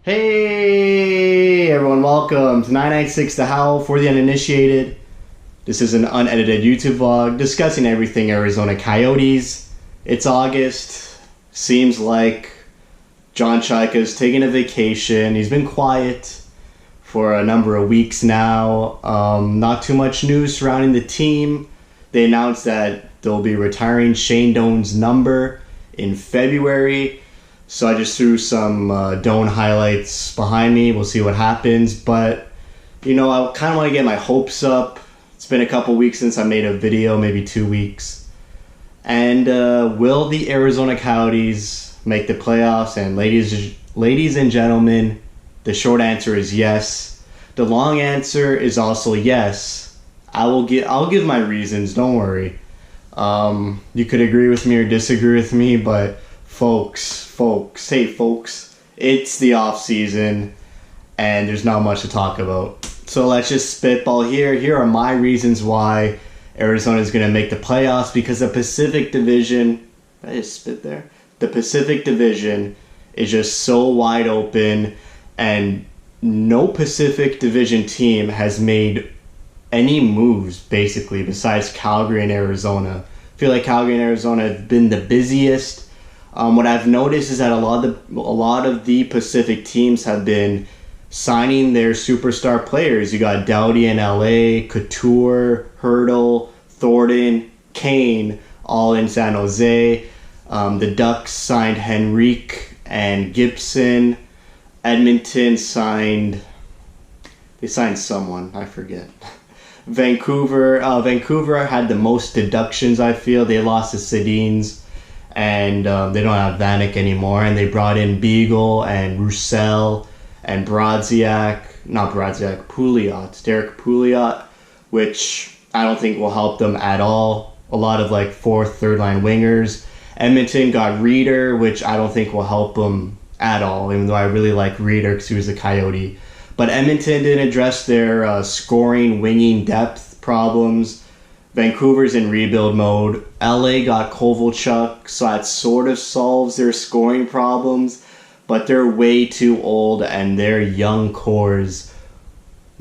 Hey everyone, welcome to 996 The Howl for the uninitiated. This is an unedited YouTube vlog discussing everything Arizona Coyotes. It's August. Seems like John Chaika's taking a vacation. He's been quiet for a number of weeks now. Not too much news surrounding the team. They announced that they'll be retiring Shane Doan's number in February. So I just threw some Doan highlights behind me. We'll see what happens. But, I kind of want to get my hopes up. It's been a couple weeks since I made a video, maybe 2 weeks. And will the Arizona Coyotes make the playoffs? And ladies and gentlemen, the short answer is yes. The long answer is also yes. I'll give my reasons, don't worry. You could agree with me or disagree with me, but folks, it's the off season and there's not much to talk about. So let's just spitball here. Here are my reasons why Arizona is going to make the playoffs, because the Pacific Division, I just spit there. The Pacific Division is just so wide open, and no Pacific Division team has made any moves basically besides Calgary and Arizona. I feel like Calgary and Arizona have been the busiest. What I've noticed is that a lot of the Pacific teams have been signing their superstar players. You got Doughty in LA, Couture, Hurdle, Thornton, Kane, all in San Jose. The Ducks signed Henrique and Gibson. Edmonton signed someone, I forget. Vancouver had the most deductions, I feel. They lost to Sedins. And they don't have Vanek anymore, and they brought in Beagle and Roussel and Derek Pouliot, which I don't think will help them at all. A lot of fourth, third line wingers. Edmonton got Reeder, which I don't think will help them at all, even though I really like Reeder because he was a Coyote. But Edmonton didn't address their scoring, winging depth problems. Vancouver's in rebuild mode. LA got Kovalchuk, so that sort of solves their scoring problems, but they're way too old and their young core's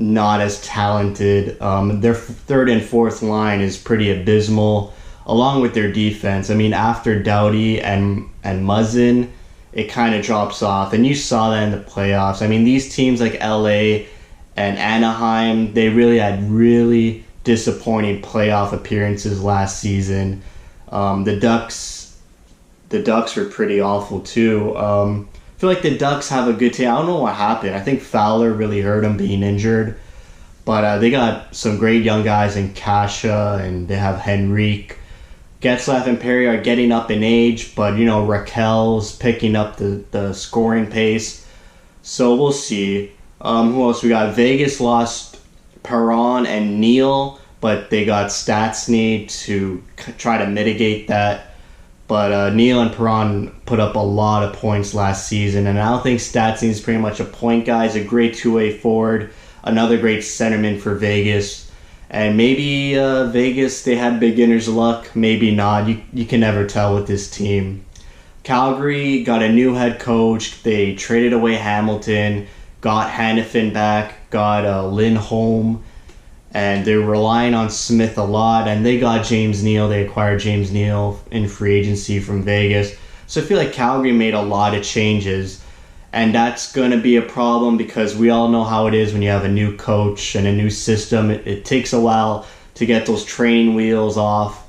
not as talented. Their third and fourth line is pretty abysmal, along with their defense. I mean, after Doughty and Muzzin, it kind of drops off, and you saw that in the playoffs. I mean, these teams like LA and Anaheim, they really had disappointing playoff appearances last season. The Ducks were pretty awful too. I feel like the Ducks have a good team. I don't know what happened. I think Fowler really hurt them being injured, but they got some great young guys in Kasha, and they have Henrique. Getzlaf and Perry are getting up in age, but Raquel's picking up the scoring pace, so we'll see. Who else we got? Vegas lost Perron and Neal, but they got Stastny to try to mitigate that. But Neal and Perron put up a lot of points last season, and I don't think Stastny is pretty much a point guy. He's a great two-way forward, another great centerman for Vegas. And maybe Vegas, they had beginner's luck, maybe not. You can never tell with this team. Calgary got a new head coach. They traded away Hamilton, got Hannafin back, got Lindholm, and they're relying on Smith a lot, and they got James Neal. They acquired James Neal in free agency from Vegas. So I feel like Calgary made a lot of changes, and that's going to be a problem because we all know how it is when you have a new coach and a new system. It takes a while to get those training wheels off.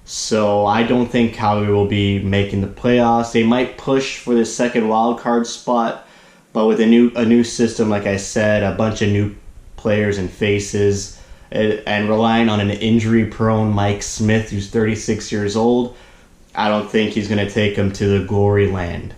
So I don't think Calgary will be making the playoffs. They might push for the second wild card spot, but with a new system, like I said, a bunch of new players and faces, and relying on an injury-prone Mike Smith, who's 36 years old, I don't think he's going to take them to the glory land.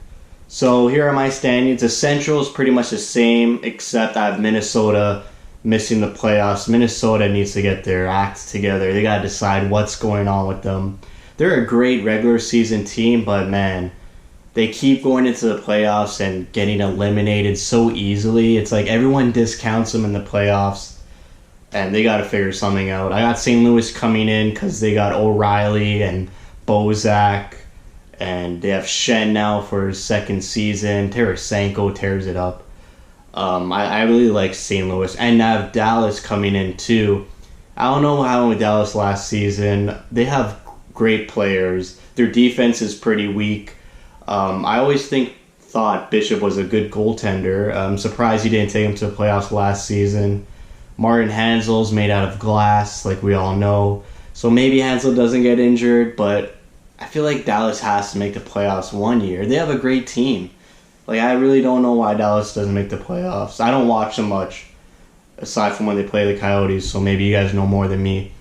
So here are my standings. The Central is pretty much the same, except I have Minnesota missing the playoffs. Minnesota needs to get their acts together. They got to decide what's going on with them. They're a great regular season team, but man, they keep going into the playoffs and getting eliminated so easily. It's like everyone discounts them in the playoffs, and they got to figure something out. I got St. Louis coming in because they got O'Reilly and Bozak, and they have Shen now for his second season. Tarasenko tears it up. I really like St. Louis, and now Dallas coming in too. I don't know what happened with Dallas last season. They have great players. Their defense is pretty weak. I always thought Bishop was a good goaltender. I'm surprised he didn't take him to the playoffs last season. Martin Hansel's made out of glass, like we all know. So maybe Hansel doesn't get injured, but I feel like Dallas has to make the playoffs one year. They have a great team. Like, I really don't know why Dallas doesn't make the playoffs. I don't watch them much, aside from when they play the Coyotes, so maybe you guys know more than me.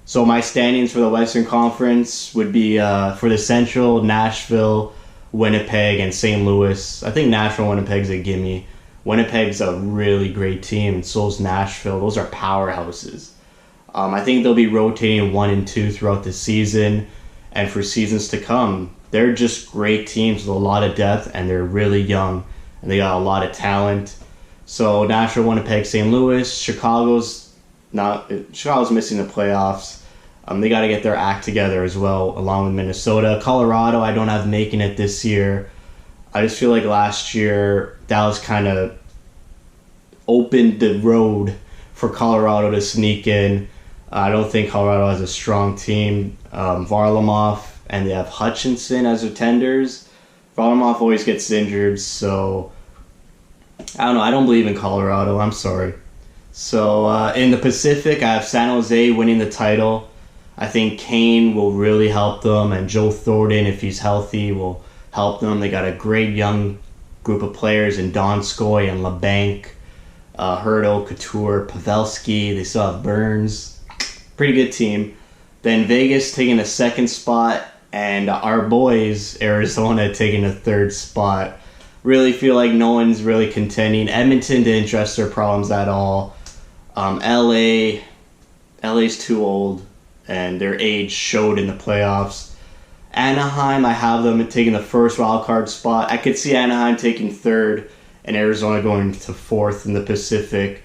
So my standings for the Western Conference would be for the Central, Nashville, Winnipeg, and St. Louis. I think Nashville and Winnipeg's a gimme. Winnipeg's a really great team, and so is Nashville. Those are powerhouses. I think they'll be rotating 1 and 2 throughout the season and for seasons to come. They're just great teams with a lot of depth, and they're really young, and they got a lot of talent. So Nashville, Winnipeg, St. Louis, Chicago's missing the playoffs. They got to get their act together as well, along with Minnesota. Colorado, I don't have making it this year. I just feel like last year Dallas kind of opened the road for Colorado to sneak in. I don't think Colorado has a strong team. Varlamov, and they have Hutchinson as their tenders. Varlamov always gets injured, so I don't know. I don't believe in Colorado. I'm sorry. So in the Pacific, I have San Jose winning the title. I think Kane will really help them, and Joe Thornton, if he's healthy, will help them. They got a great young group of players in Donskoy and LeBanc, Hurtle, Couture, Pavelski. They still have Burns. Pretty good team. Then Vegas taking the second spot, and our boys, Arizona, taking the third spot. Really feel like no one's really contending. Edmonton didn't address their problems at all. LA's too old, and their age showed in the playoffs. Anaheim, I have them taking the first wild card spot. I could see Anaheim taking third and Arizona going to fourth in the Pacific.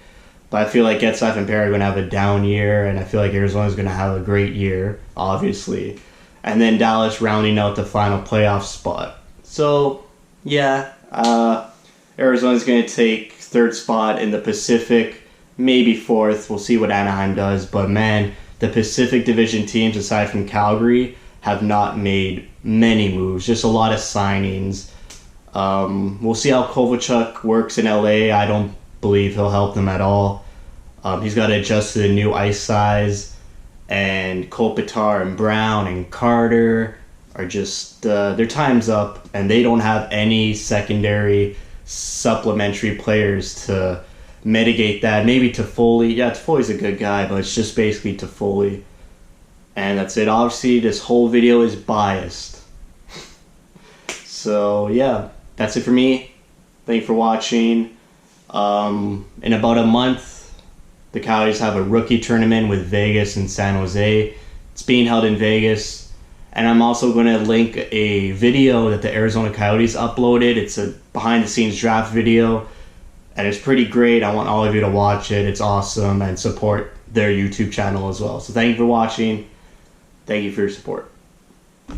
But I feel like Getzlaff and Perry are going to have a down year, and I feel like Arizona's going to have a great year, obviously. And then Dallas rounding out the final playoff spot. So, yeah, Arizona's going to take third spot in the Pacific, maybe fourth. We'll see what Anaheim does. But, man, the Pacific Division teams, aside from Calgary, have not made many moves. Just a lot of signings. We'll see how Kovalchuk works in LA. I don't believe he'll help them at all. He's got to adjust to the new ice size. And Kopitar and Brown and Carter are just... their time's up. And they don't have any secondary supplementary players to mitigate that. Maybe Toffoli. Yeah, Toffoli's a good guy, but it's just basically Toffoli. And that's it. Obviously, this whole video is biased. So, yeah. That's it for me. Thank you for watching. In about a month, the Coyotes have a rookie tournament with Vegas and San Jose. It's being held in Vegas. And I'm also going to link a video that the Arizona Coyotes uploaded. It's a behind-the-scenes draft video. And it's pretty great. I want all of you to watch it. It's awesome. And support their YouTube channel as well. So thank you for watching. Thank you for your support.